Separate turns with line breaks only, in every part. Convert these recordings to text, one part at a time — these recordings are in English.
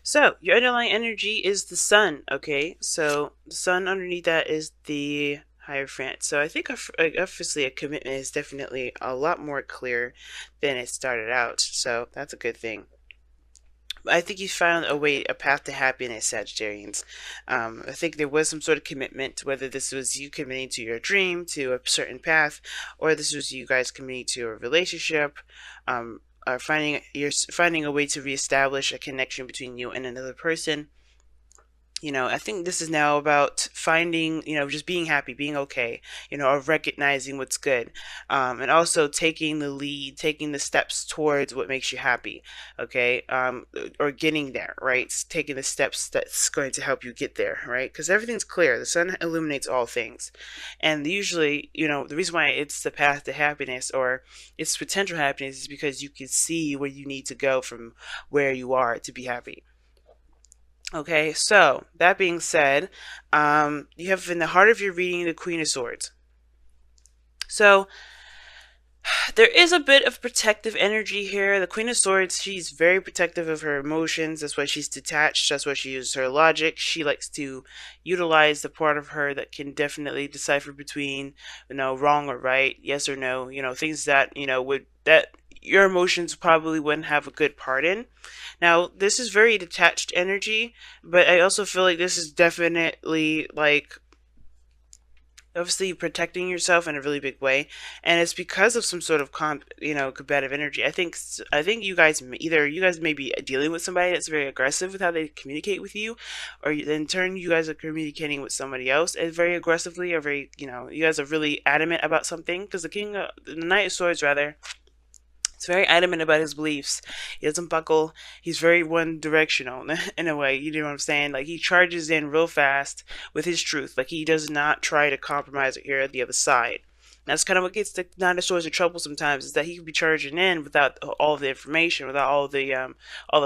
So your underlying energy is the sun. Okay, so the sun underneath that is the Hierophant. So I think obviously a commitment is definitely a lot more clear than it started out. So that's a good thing. I think you found a path to happiness, Sagittarians. I think there was some sort of commitment, whether this was you committing to your dream, to a certain path, or this was you guys committing to a relationship, or finding a way to reestablish a connection between you and another person. I think this is now about finding, just being happy, being okay, or recognizing what's good, and also taking the lead, taking the steps towards what makes you happy, okay, or getting there, right? Taking the steps that's going to help you get there, right? Because everything's clear. The sun illuminates all things, and usually, the reason why it's the path to happiness or it's potential happiness is because you can see where you need to go from where you are to be happy. Okay, so that being said, you have in the heart of your reading the Queen of Swords. So there is a bit of protective energy here. The Queen of Swords, she's very protective of her emotions. That's why she's detached. That's why she uses her logic. She likes to utilize the part of her that can definitely decipher between, wrong or right, yes or no. Things that would that your emotions probably wouldn't have a good part in. Now, this is very detached energy, but I also feel like this is definitely like obviously protecting yourself in a really big way, and it's because of some sort of combative energy. I think you guys may be dealing with somebody that's very aggressive with how they communicate with you, or in turn you guys are communicating with somebody else and very aggressively, or very you guys are really adamant about something, because the Knight of Swords rather, he's very adamant about his beliefs. He doesn't buckle. He's very one directional in a way. You know what I'm saying? Like he charges in real fast with his truth. Like he does not try to compromise or hear the other side. That's kind of what gets the Nine of Swords in trouble sometimes. Is that he could be charging in without all the information, without all the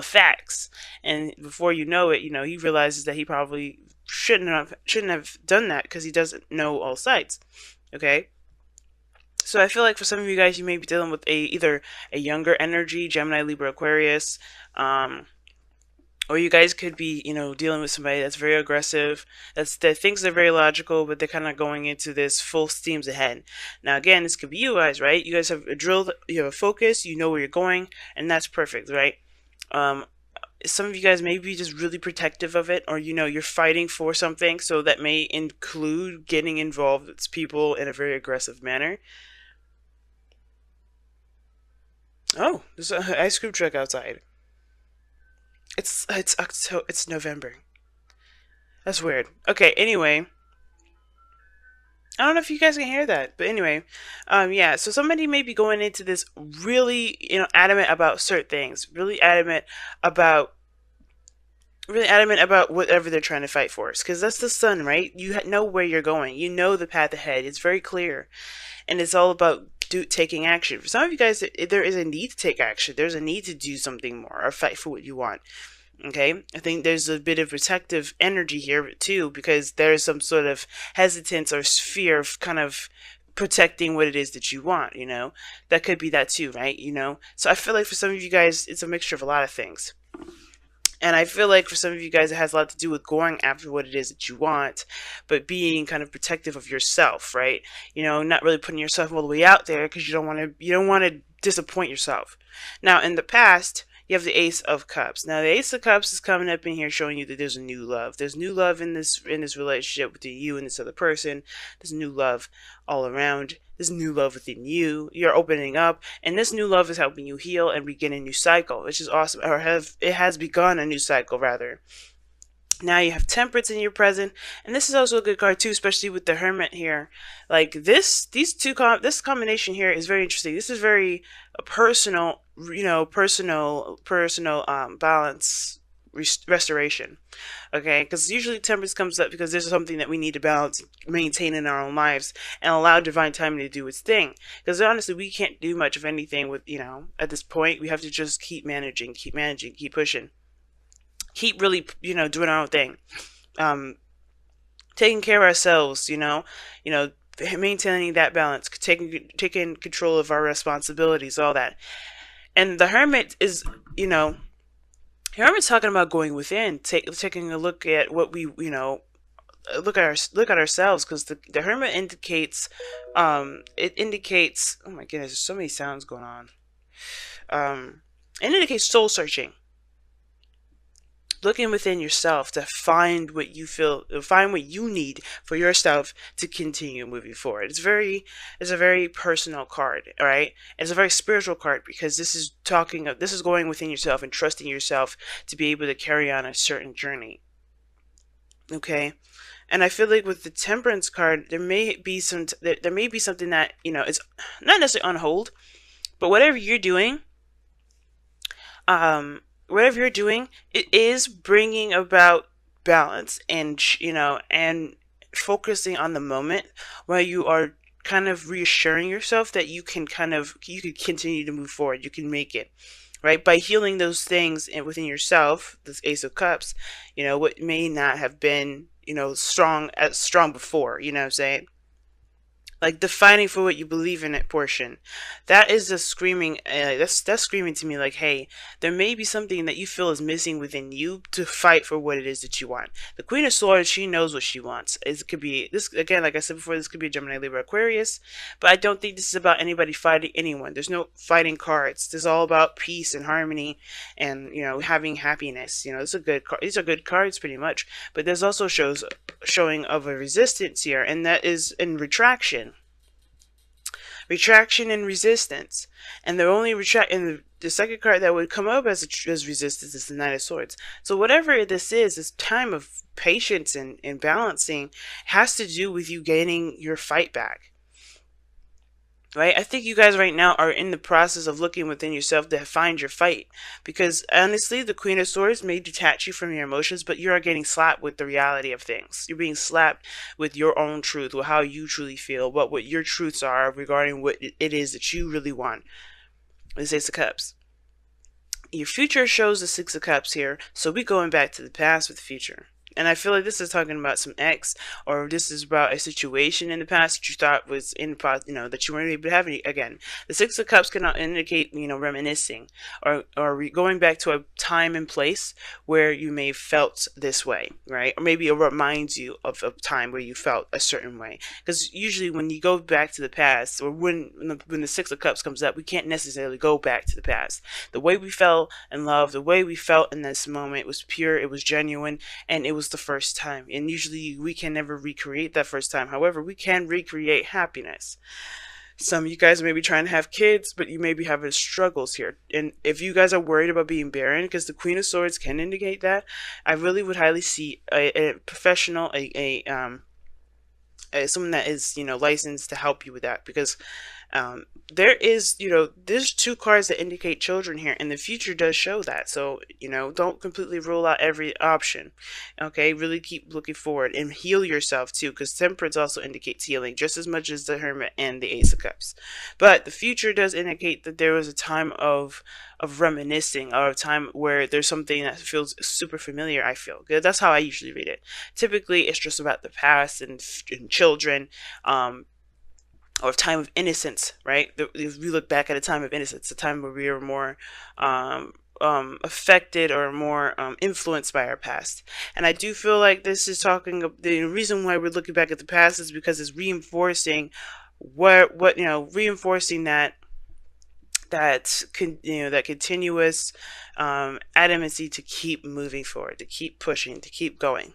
facts, and before you know it, he realizes that he probably shouldn't have done that because he doesn't know all sides. Okay. So I feel like for some of you guys, you may be dealing with either a younger energy, Gemini, Libra, Aquarius, or you guys could be, dealing with somebody that's very aggressive, that thinks they're very logical, but they're kind of going into this full steams ahead. Now, again, this could be you guys, right? You guys have a drill, you have a focus, you know where you're going, and that's perfect, right? Um, some of you guys may be just really protective of it, or you're fighting for something, so that may include getting involved with people in a very aggressive manner. Oh, there's an ice cream truck outside. It's November. That's weird. Okay, anyway, I don't know if you guys can hear that, but anyway, yeah. So somebody may be going into this really, adamant about certain things, about really adamant about whatever they're trying to fight for. Because that's the sun, right? You know where you're going. You know the path ahead. It's very clear, and it's all about taking action. For some of you guys, there is a need to take action. There's a need to do something more or fight for what you want. Okay, I think there's a bit of protective energy here too, because there's some sort of hesitance or fear of kind of protecting what it is that you want. That could be that too, right? So I feel like for some of you guys, it's a mixture of a lot of things. And I feel like for some of you guys, it has a lot to do with going after what it is that you want, but being kind of protective of yourself, right? Not really putting yourself all the way out there because you don't want to disappoint yourself. Now, in the past, you have the Ace of Cups. Now, the Ace of Cups is coming up in here showing you that there's a new love. There's new love in this relationship between you and this other person. There's new love all around. There's new love within you. You're opening up, and this new love is helping you heal and begin a new cycle, which is awesome. It has begun a new cycle rather. Now you have Temperance in your present, and this is also a good card too, especially with the Hermit here. Like this combination here is very interesting. This is very personal, personal balance restoration. Okay, because usually Temperance comes up because there's something that we need to balance, maintain in our own lives, and allow divine timing to do its thing. Because honestly, we can't do much of anything with at this point. We have to just keep managing, keep pushing, keep really doing our own thing, taking care of ourselves, maintaining that balance, taking control of our responsibilities, all that. And the Hermit is Here I'm talking about going within, taking a look at what we, look at ourselves, because the Hermit indicates, it indicates, oh my goodness, there's so many sounds going on. Um, it indicates soul searching, looking within yourself to find what you feel, find what you need for yourself to continue moving forward. It's a very personal card, all right? It's a very spiritual card, because this is going within yourself and trusting yourself to be able to carry on a certain journey. Okay. And I feel like with the Temperance card, there may be something that, is not necessarily on hold, but um, whatever you're doing, it is bringing about balance, and and focusing on the moment, where you are kind of reassuring yourself that you can continue to move forward, you can make it, right? By healing those things within yourself, this Ace of Cups, what may not have been, strong before, you know what I'm saying? Like the fighting for what you believe in it portion, that is a screaming, that's screaming to me like, hey, there may be something that you feel is missing within you to fight for what it is that you want. The Queen of Swords, she knows what she wants. It could be this, again, like I said before, this could be a Gemini, Libra, Aquarius, but I don't think this is about anybody fighting anyone. There's no fighting cards. This is all about peace and harmony, and having happiness. It's a good card. These are good cards pretty much, but there's also showing of a resistance here, and that is in retraction and resistance. And the second card that would come up as resistance is the Knight of Swords. So whatever this time of patience and balancing has to do with you gaining your fight back. Right? I think you guys right now are in the process of looking within yourself to find your fight. Because honestly, the Queen of Swords may detach you from your emotions, but you are getting slapped with the reality of things. You're being slapped with your own truth, with how you truly feel, what your truths are regarding what it is that you really want. This Ace of Cups. Your future shows the Six of Cups here, so we're going back to the past with the future. And I feel like this is talking about some ex, or this is about a situation in the past that you thought was in the past, that you weren't able to have any again. The Six of Cups can indicate, reminiscing, or going back to a time and place where you may have felt this way, right? Or maybe it reminds you of a time where you felt a certain way. Because usually when you go back to the past, or when the Six of Cups comes up, we can't necessarily go back to the past. The way we felt in love, the way we felt in this moment was pure, it was genuine, and it was the first time. And usually we can never recreate that first time. However, we can recreate happiness. Some of you guys may be trying to have kids, but you may be having struggles here. And if you guys are worried about being barren, because the Queen of Swords can indicate that, I really would highly see a professional, someone that is licensed to help you with that. Because there's two cards that indicate children here, and the future does show that. So don't completely rule out every option. Okay, really keep looking forward and heal yourself too, because Temperance also indicates healing just as much as the Hermit and the Ace of Cups. But the future does indicate that there was a time of reminiscing, or a time where there's something that feels super familiar. I feel good. That's how I usually read it. Typically it's just about the past and children, or time of innocence, right? If we look back at a time of innocence, a time where we are more affected or more influenced by our past. And I do feel like this is the reason why we're looking back at the past is because it's reinforcing reinforcing that continuous adamancy to keep moving forward, to keep pushing, to keep going.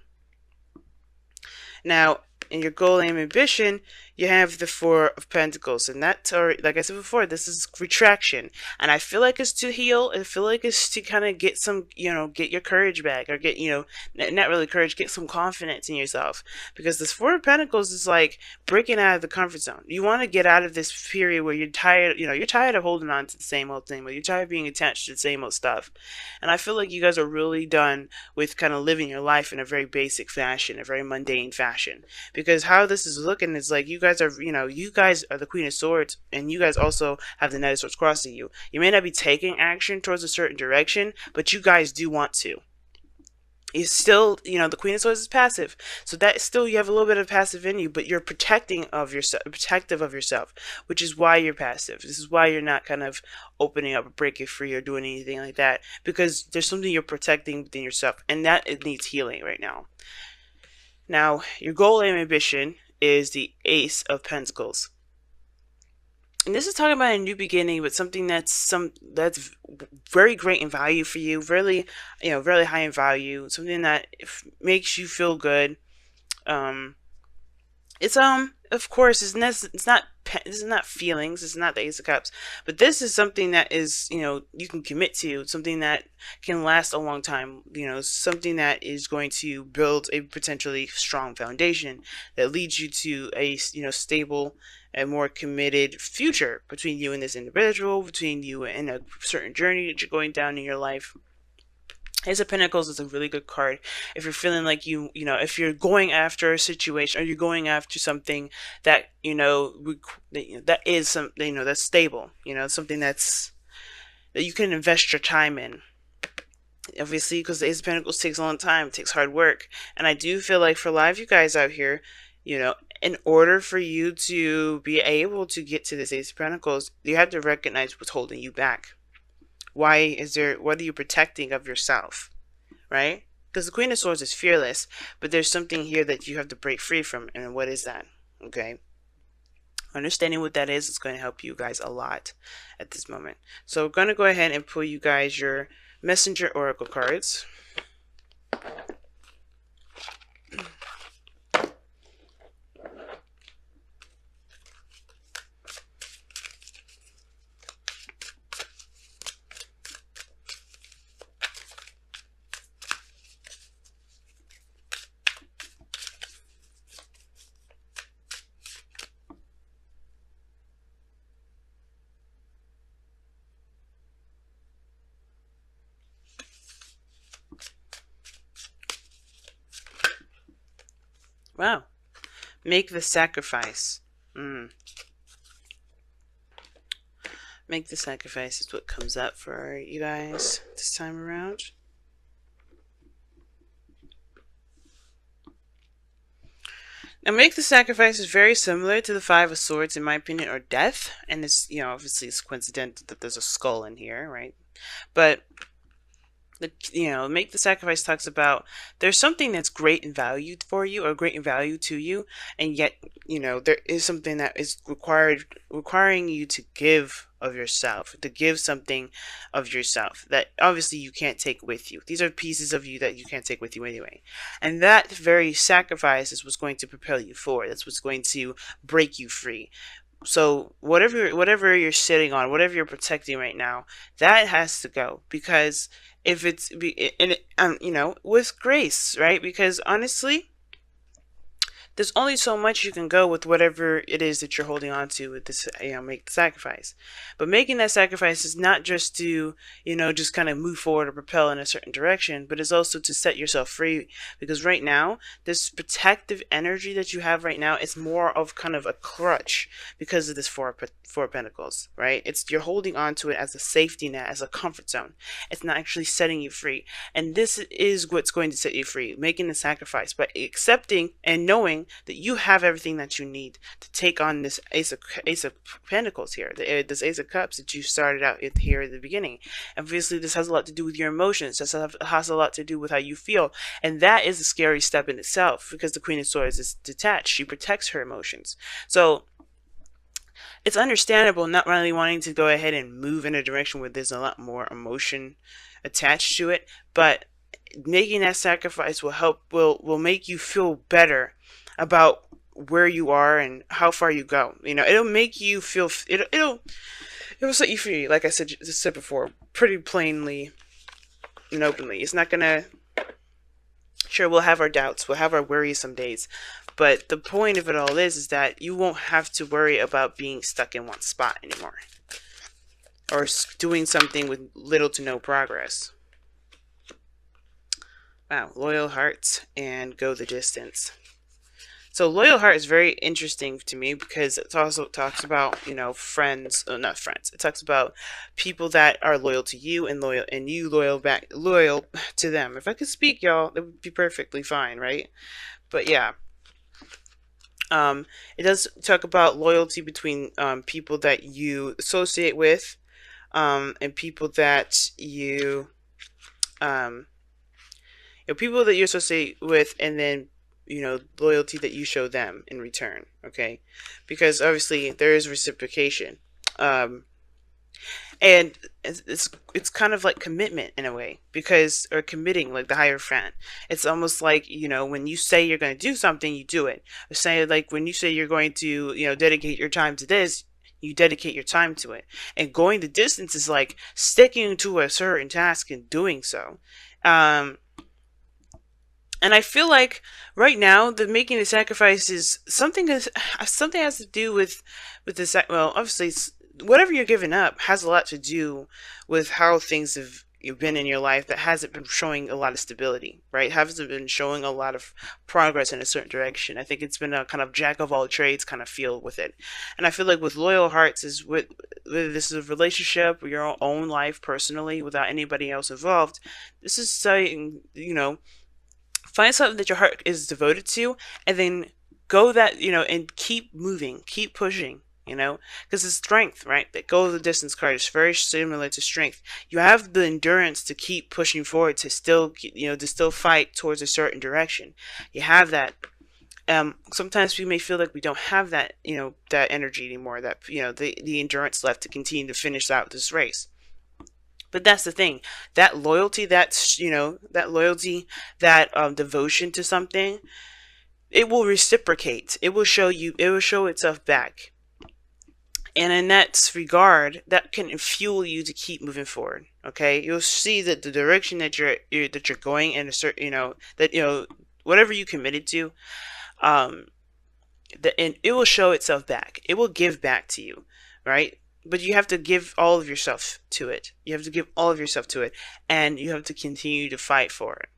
Now, in your goal, aim, ambition, you have the Four of Pentacles, and that's, or like I said before, this is retraction, and I feel like it's to heal. I feel like it's to kind of get some, get your courage back, or get, not really courage, get some confidence in yourself, because this Four of Pentacles is like breaking out of the comfort zone. You want to get out of this period where you're tired, you're tired of holding on to the same old thing, where you're tired of being attached to the same old stuff, and I feel like you guys are really done with kind of living your life in a very basic fashion, a very mundane fashion, because how this is looking is like you guys are the Queen of Swords, and you guys also have the Knight of Swords crossing you. You may not be taking action towards a certain direction, but you guys do want to. You still, you know, the Queen of Swords is passive, so that still you have a little bit of passive in you, but you're protecting of yourself, protective of yourself, which is why you're passive. This is why you're not kind of opening up or breaking free or doing anything like that, because there's something you're protecting within yourself, and that it needs healing right now. Now, your goal and ambition is the Ace of Pentacles. And this is talking about a new beginning, but something that's very great in value for you, really, you know, really high in value, something that makes you feel good. Um, it's of course it's not this is not feelings, it's not the Ace of Cups, but this is something that is, you know, you can commit to, something that can last a long time, you know, something that is going to build a potentially strong foundation that leads you to a, you know, stable and more committed future between you and this individual, between you and a certain journey that you're going down in your life. Ace of Pentacles is a really good card if you're feeling like you know, if you're going after a situation or you're going after something that, you know, that is some, you know, that's stable, you know, something that you can invest your time in. Obviously, because the Ace of Pentacles takes a long time, it takes hard work, and I do feel like for a lot of you guys out here, you know, in order for you to be able to get to this Ace of Pentacles, you have to recognize what's holding you back. Why is there, what are you protecting of yourself, right? Because the Queen of Swords is fearless, but there's something here that you have to break free from, and what is that? Okay, understanding what that is going to help you guys a lot at this moment. So we're going to go ahead and pull you guys your Messenger Oracle cards. Wow. Make the sacrifice. Make the sacrifice is what comes up for you guys this time around. Now, make the sacrifice is very similar to the Five of Swords, in my opinion, or death. And it's, you know, obviously it's coincidental that there's a skull in here, right? But you know, make the sacrifice talks about there's something that's great in value for you or great in value to you, and yet, you know, there is something that is requiring you to give of yourself, to give something of yourself that obviously you can't take with you. These are pieces of you that you can't take with you anyway, and that very sacrifice is what's going to propel you forward. That's what's going to break you free. So whatever you're sitting on, whatever you're protecting right now, that has to go, because if it's you know, with grace, right? Because honestly, there's only so much you can go with whatever it is that you're holding on to with this, you know, make the sacrifice. But making that sacrifice is not just to, you know, just kind of move forward or propel in a certain direction, but it's also to set yourself free. Because right now, this protective energy that you have right now is more of kind of a crutch because of this four of Pentacles, right? It's, you're holding on to it as a safety net, as a comfort zone. It's not actually setting you free. And this is what's going to set you free, making the sacrifice, but accepting and knowing that you have everything that you need to take on this Ace of Pentacles here, this Ace of Cups that you started out with here at the beginning. Obviously, this has a lot to do with your emotions. This has a lot to do with how you feel, and that is a scary step in itself, because the Queen of Swords is detached. She protects her emotions. So it's understandable not really wanting to go ahead and move in a direction where there's a lot more emotion attached to it, but making that sacrifice will make you feel better about where you are and how far you go. You know, it'll make you feel, it'll set you free, like I said before, pretty plainly and openly. It's not gonna, sure, we'll have our doubts, we'll have our worries some days, but the point of it all is that you won't have to worry about being stuck in one spot anymore, or doing something with little to no progress. Wow, loyal hearts and go the distance. So loyal heart is very interesting to me because it also talks about, friends, not friends. It talks about people that are loyal to you and you loyal to them. If I could speak, y'all, that would be perfectly fine, right? But yeah, it does talk about loyalty between people that you associate with, and people that um, people that you associate with, and then loyalty that you show them in return. Okay, because obviously there is reciprocation, um, and it's kind of like commitment in a way, because or committing, like the higher friend. It's almost like, when you say you're going to do something, you do it. Say, like, when you say you're going to dedicate your time to this, you dedicate your time to it. And going the distance is like sticking to a certain task and doing so. And I feel like right now the making the sacrifice is something has to do with the well, obviously whatever you're giving up has a lot to do with how things have been in your life that hasn't been showing a lot of stability, right? Hasn't been showing a lot of progress in a certain direction. I think it's been a kind of jack of all trades kind of feel with it. And I feel like with loyal hearts is with whether this is a relationship or your own life personally without anybody else involved, this is saying, find something that your heart is devoted to, and then go that, and keep moving, keep pushing, because it's strength, right? That go the distance card is very similar to strength. You have the endurance to keep pushing forward, to still, to still fight towards a certain direction. You have that. Sometimes we may feel like we don't have that, that energy anymore, that, the endurance left to continue to finish out this race. But that's the thing. That loyalty, that devotion to something, it will reciprocate. It will show you. It will show itself back. And in that regard, that can fuel you to keep moving forward. Okay, you'll see that the direction that you're going in a certain, that whatever you committed to, um, and it will show itself back. It will give back to you, right? But you have to give all of yourself to it. You have to give all of yourself to it, and you have to continue to fight for it.